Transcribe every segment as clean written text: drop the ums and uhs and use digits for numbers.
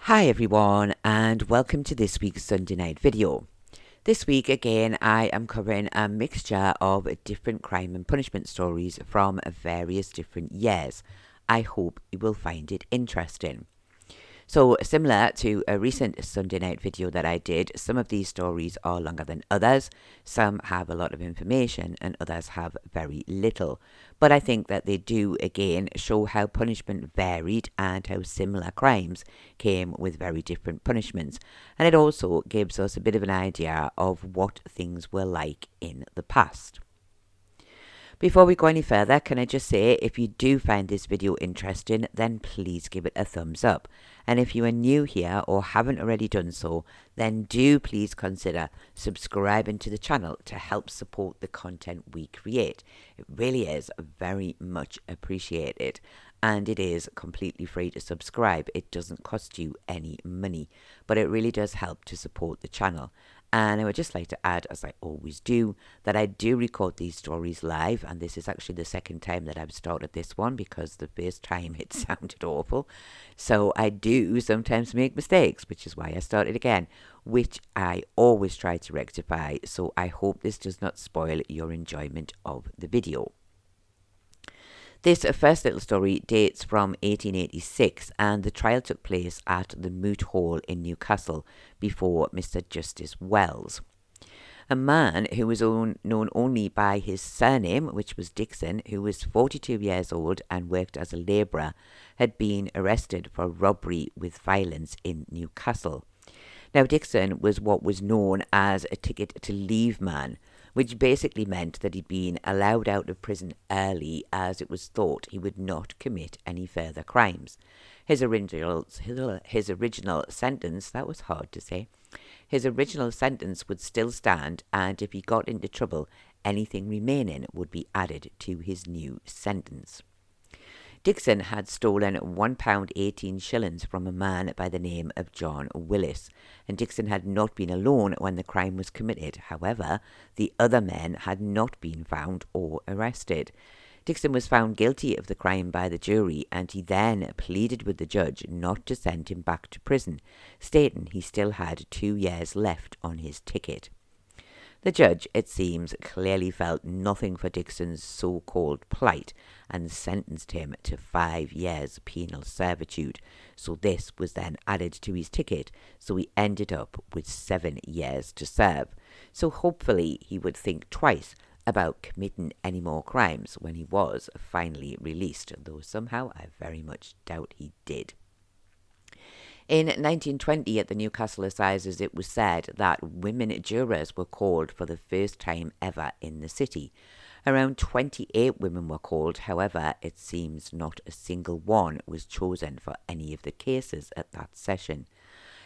Hi everyone, and welcome to this week's Sunday night video. This week again I am covering a mixture of different crime and punishment stories from various different years. I hope you will find it interesting. So similar to a recent Sunday night video that I did, some of these stories are longer than others. Some have a lot of information and others have very little. But I think that they do again show how punishment varied and how similar crimes came with very different punishments. And it also gives us a bit of an idea of what things were like in the past. Before we go any further, can I just say, if you do find this video interesting, then please give it a thumbs up. And if you are new here or haven't already done so, then do please consider subscribing to the channel to help support the content we create. It really is very much appreciated. And it is completely free to subscribe. It doesn't cost you any money, but it really does help to support the channel. And I would just like to add, as I always do, that I do record these stories live, and this is actually the second time that I've started this one because the first time it sounded awful. So I do sometimes make mistakes, which is why I started again, which I always try to rectify. So I hope this does not spoil your enjoyment of the video. This first little story dates from 1886, and the trial took place at the Moot Hall in Newcastle before Mr. Justice Wells. A man who was known only by his surname, which was Dixon, who was 42 years old and worked as a labourer, had been arrested for robbery with violence in Newcastle. Now, Dixon was what was known as a ticket to leave man, which basically meant that he'd been allowed out of prison early as it was thought he would not commit any further crimes. His original sentence, that was hard to say, his original sentence would still stand, and if he got into trouble, anything remaining would be added to his new sentence. Dixon had stolen £1.18 from a man by the name of John Willis, and Dixon had not been alone when the crime was committed. However, the other men had not been found or arrested. Dixon was found guilty of the crime by the jury, and he then pleaded with the judge not to send him back to prison, stating he still had 2 years left on his ticket. The judge, it seems, clearly felt nothing for Dixon's so-called plight and sentenced him to 5 years penal servitude. So this was then added to his ticket, so he ended up with 7 years to serve. So hopefully he would think twice about committing any more crimes when he was finally released, though somehow I very much doubt he did. In 1920, at the Newcastle Assizes, it was said that women jurors were called for the first time ever in the city. Around 28 women were called, however, it seems not a single one was chosen for any of the cases at that session.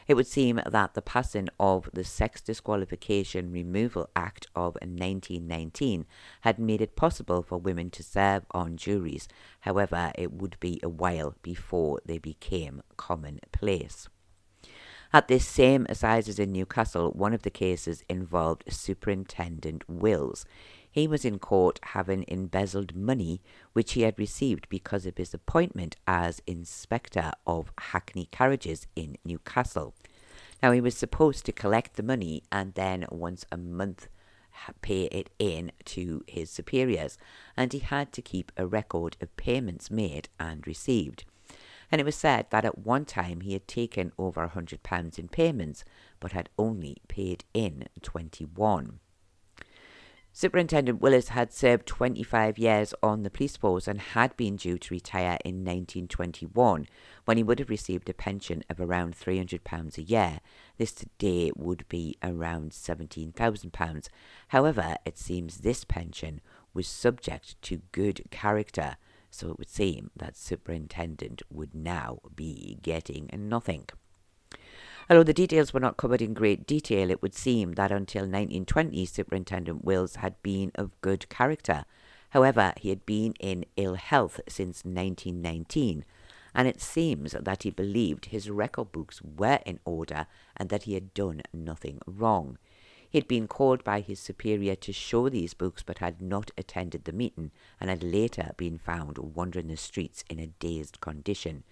It would seem that the passing of the Sex Disqualification Removal Act of 1919 had made it possible for women to serve on juries. However, it would be a while before they became commonplace. At this same assizes in Newcastle, one of the cases involved Superintendent Wills. He was in court having embezzled money which he had received because of his appointment as Inspector of Hackney Carriages in Newcastle. Now, he was supposed to collect the money and then once a month pay it in to his superiors, and he had to keep a record of payments made and received. And it was said that at one time he had taken over £100 in payments, but had only paid in 21. Superintendent Willis had served 25 years on the police force and had been due to retire in 1921, when he would have received a pension of around £300 a year. This today would be around £17,000. However, it seems this pension was subject to good character, so it would seem that Superintendent would now be getting nothing. Although the details were not covered in great detail, it would seem that until 1920, Superintendent Wills had been of good character. However, he had been in ill health since 1919, and it seems that he believed his record books were in order and that he had done nothing wrong. He had been called by his superior to show these books but had not attended the meeting and had later been found wandering the streets in a dazed condition.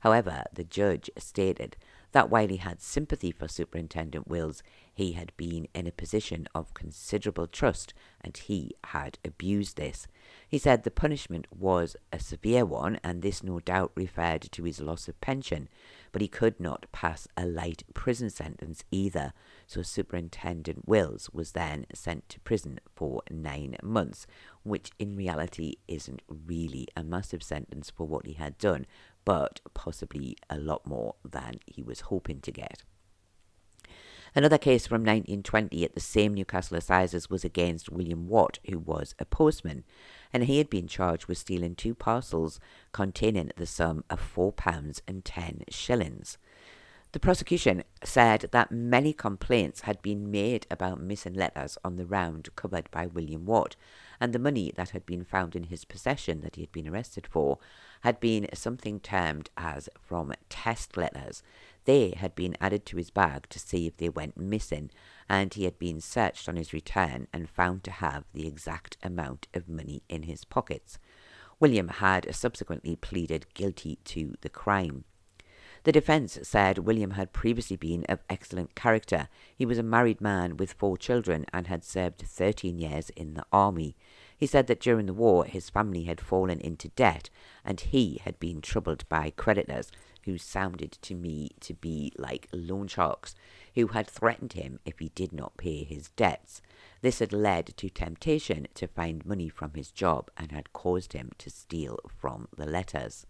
However, the judge stated that while he had sympathy for Superintendent Wills, he had been in a position of considerable trust and he had abused this. He said the punishment was a severe one, and this no doubt referred to his loss of pension, but he could not pass a light prison sentence either, so Superintendent Wills was then sent to prison for 9 months, which in reality isn't really a massive sentence for what he had done, but possibly a lot more than he was hoping to get. Another case from 1920 at the same Newcastle Assizes was against William Watt, who was a postman, and he had been charged with stealing 2 parcels containing the sum of £4.10. The prosecution said that many complaints had been made about missing letters on the round covered by William Watt, and the money that had been found in his possession that he had been arrested for had been something termed as from test letters. They had been added to his bag to see if they went missing, and he had been searched on his return and found to have the exact amount of money in his pockets. William had subsequently pleaded guilty to the crime. The defence said William had previously been of excellent character. He was a married man with 4 children and had served 13 years in the army. He said that during the war his family had fallen into debt and he had been troubled by creditors who sounded to me to be like loan sharks, who had threatened him if he did not pay his debts. This had led to temptation to find money from his job and had caused him to steal from the letters.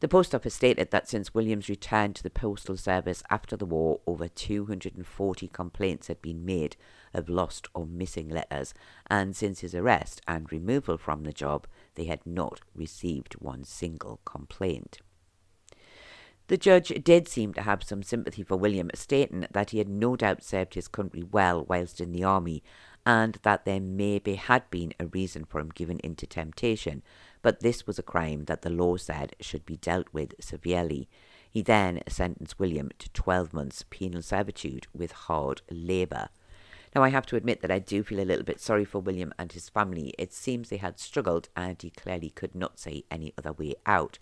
The Post Office stated that since William's return to the Postal Service after the war, over 240 complaints had been made of lost or missing letters, and since his arrest and removal from the job, they had not received one single complaint. The judge did seem to have some sympathy for William, stating that he had no doubt served his country well whilst in the army, and that there maybe had been a reason for him giving in to temptation, but this was a crime that the law said should be dealt with severely. He then sentenced William to 12 months penal servitude with hard labour. Now, I have to admit that I do feel a little bit sorry for William and his family. It seems they had struggled and he clearly could not see any other way out.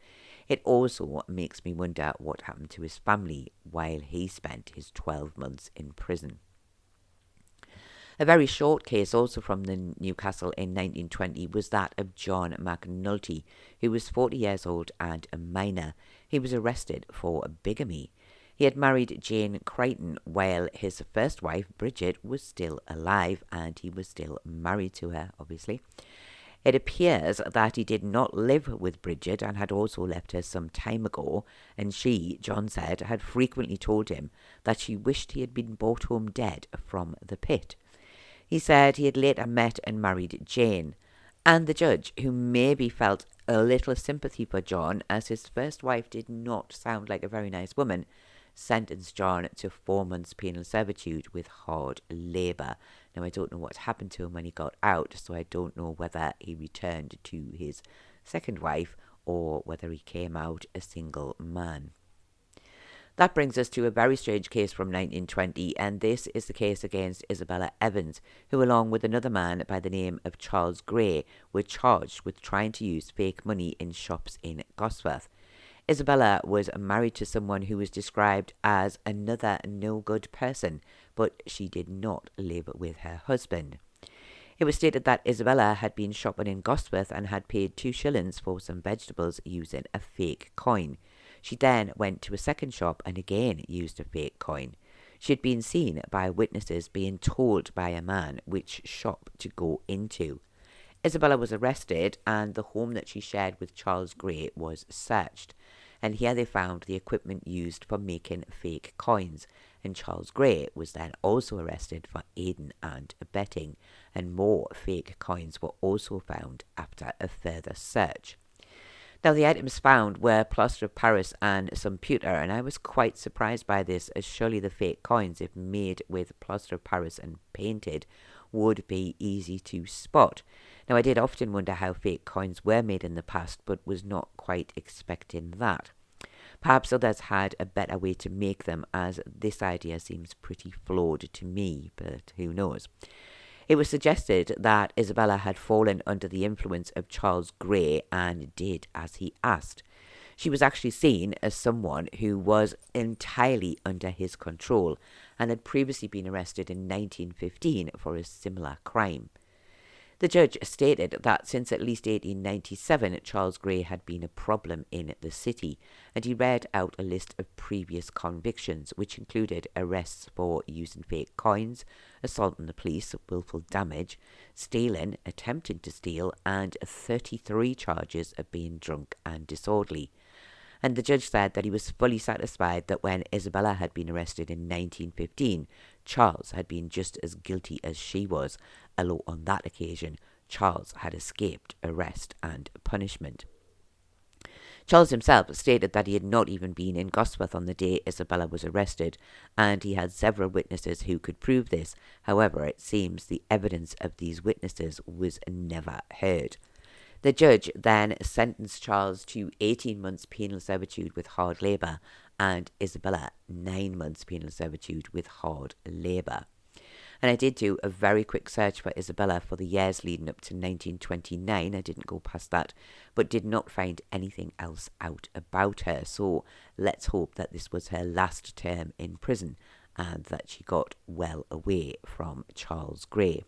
It also makes me wonder what happened to his family while he spent his 12 months in prison. A very short case also from the Newcastle in 1920 was that of John McNulty, who was 40 years old and a minor. He was arrested for bigamy. He had married Jane Crichton while his first wife, Bridget, was still alive, and he was still married to her, obviously. It appears that he did not live with Bridget and had also left her some time ago, and she, John said, had frequently told him that she wished he had been brought home dead from the pit. He said he had later met and married Jane, and the judge, who maybe felt a little sympathy for John, as his first wife did not sound like a very nice woman, sentenced John to 4 months penal servitude with hard labour. Now, I don't know what happened to him when he got out, so I don't know whether he returned to his second wife or whether he came out a single man. That brings us to a very strange case from 1920, and this is the case against Isabella Evans, who along with another man by the name of Charles Gray were charged with trying to use fake money in shops in Gosforth. Isabella was married to someone who was described as another no-good person, but she did not live with her husband. It was stated that Isabella had been shopping in Gosforth and had paid 2 shillings for some vegetables using a fake coin. She then went to a second shop and again used a fake coin. She had been seen by witnesses being told by a man which shop to go into. Isabella was arrested and the home that she shared with Charles Gray was searched. And here they found the equipment used for making fake coins. And Charles Gray was then also arrested for aiding and abetting. And more fake coins were also found after a further search. Now, the items found were plaster of Paris and some pewter, and I was quite surprised by this, as surely the fake coins, if made with plaster of Paris and painted, would be easy to spot. Now, I did often wonder how fake coins were made in the past, but was not quite expecting that. Perhaps others had a better way to make them, as this idea seems pretty flawed to me, but who knows. It was suggested that Isabella had fallen under the influence of Charles Gray and did as he asked. She was actually seen as someone who was entirely under his control and had previously been arrested in 1915 for a similar crime. The judge stated that since at least 1897, Charles Grey had been a problem in the city, and he read out a list of previous convictions, which included arrests for using fake coins, assault on the police, willful damage, stealing, attempting to steal, and 33 charges of being drunk and disorderly. And the judge said that he was fully satisfied that when Isabella had been arrested in 1915, Charles had been just as guilty as she was, although on that occasion Charles had escaped arrest and punishment. Charles himself stated that he had not even been in Gosforth on the day Isabella was arrested, and he had several witnesses who could prove this. However, it seems the evidence of these witnesses was never heard. The judge then sentenced Charles to 18 months penal servitude with hard labour and Isabella 9 months penal servitude with hard labour. And I did do a very quick search for Isabella for the years leading up to 1929. I didn't go past that, but did not find anything else out about her. So let's hope that this was her last term in prison and that she got well away from Charles Grey.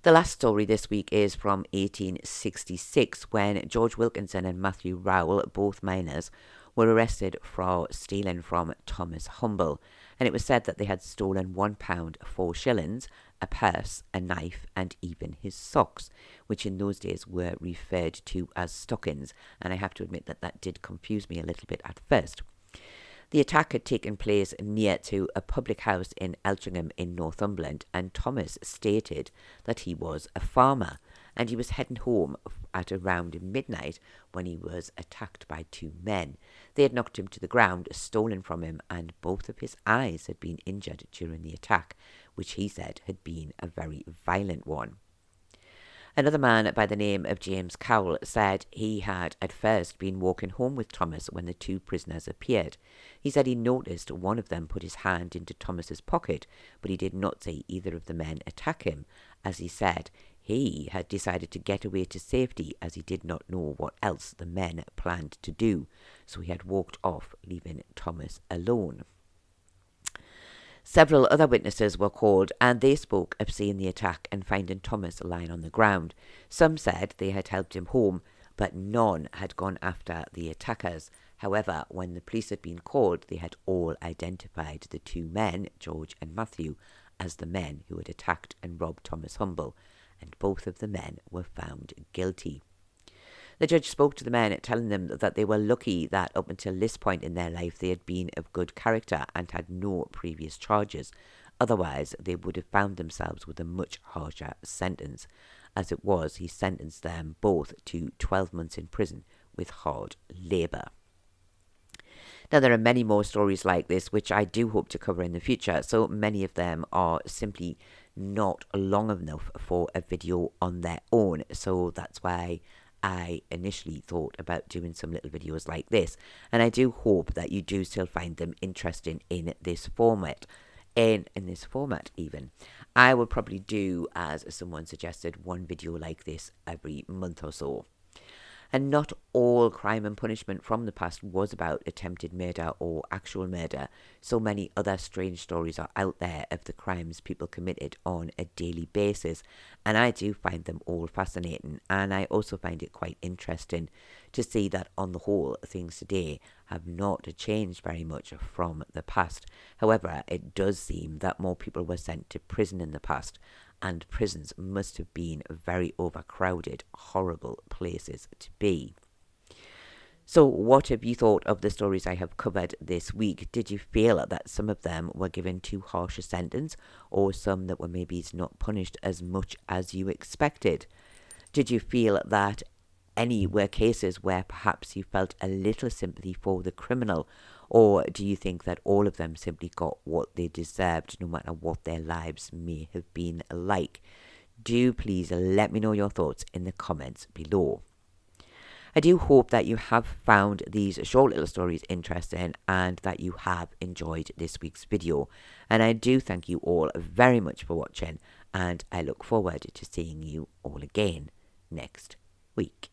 The last story this week is from 1866, when George Wilkinson and Matthew Rowell, both miners, were arrested for stealing from Thomas Humble, and it was said that they had stolen £1, 4 shillings, a purse, a knife, and even his socks, which in those days were referred to as stockings, and I have to admit that that did confuse me a little bit at first. The attack had taken place near to a public house in Eltringham in Northumberland, and Thomas stated that he was a farmer, and he was heading home at around midnight when he was attacked by 2 men. They had knocked him to the ground, stolen from him, and both of his eyes had been injured during the attack, which he said had been a very violent one. Another man by the name of James Cowell said he had at first been walking home with Thomas when the 2 prisoners appeared. He said he noticed one of them put his hand into Thomas's pocket, but he did not see either of the men attack him, as he said he had decided to get away to safety as he did not know what else the men planned to do, so he had walked off, leaving Thomas alone. Several other witnesses were called, and they spoke of seeing the attack and finding Thomas lying on the ground. Some said they had helped him home, but none had gone after the attackers. However, when the police had been called, they had all identified the 2 men, George and Matthew, as the men who had attacked and robbed Thomas Humble, and both of the men were found guilty. The judge spoke to the men, telling them that they were lucky that up until this point in their life they had been of good character and had no previous charges. Otherwise, they would have found themselves with a much harsher sentence. As it was, he sentenced them both to 12 months in prison with hard labour. Now, there are many more stories like this, which I do hope to cover in the future, so many of them are simply not long enough for a video on their own, so that's why I initially thought about doing some little videos like this, and I do hope that you do still find them interesting in this format. In this format even. I will probably do, as someone suggested, one video like this every month or so. And not all crime and punishment from the past was about attempted murder or actual murder. So many other strange stories are out there of the crimes people committed on a daily basis, and I do find them all fascinating, and I also find it quite interesting to see that on the whole things today have not changed very much from the past. However, it does seem that more people were sent to prison in the past, and prisons must have been very overcrowded, horrible places to be. So what have you thought of the stories I have covered this week? Did you feel that some of them were given too harsh a sentence, or some that were maybe not punished as much as you expected? Did you feel that any were cases where perhaps you felt a little sympathy for the criminal, or do you think that all of them simply got what they deserved, no matter what their lives may have been like? Do please let me know your thoughts in the comments below. I do hope that you have found these short little stories interesting and that you have enjoyed this week's video. And I do thank you all very much for watching, and I look forward to seeing you all again next week.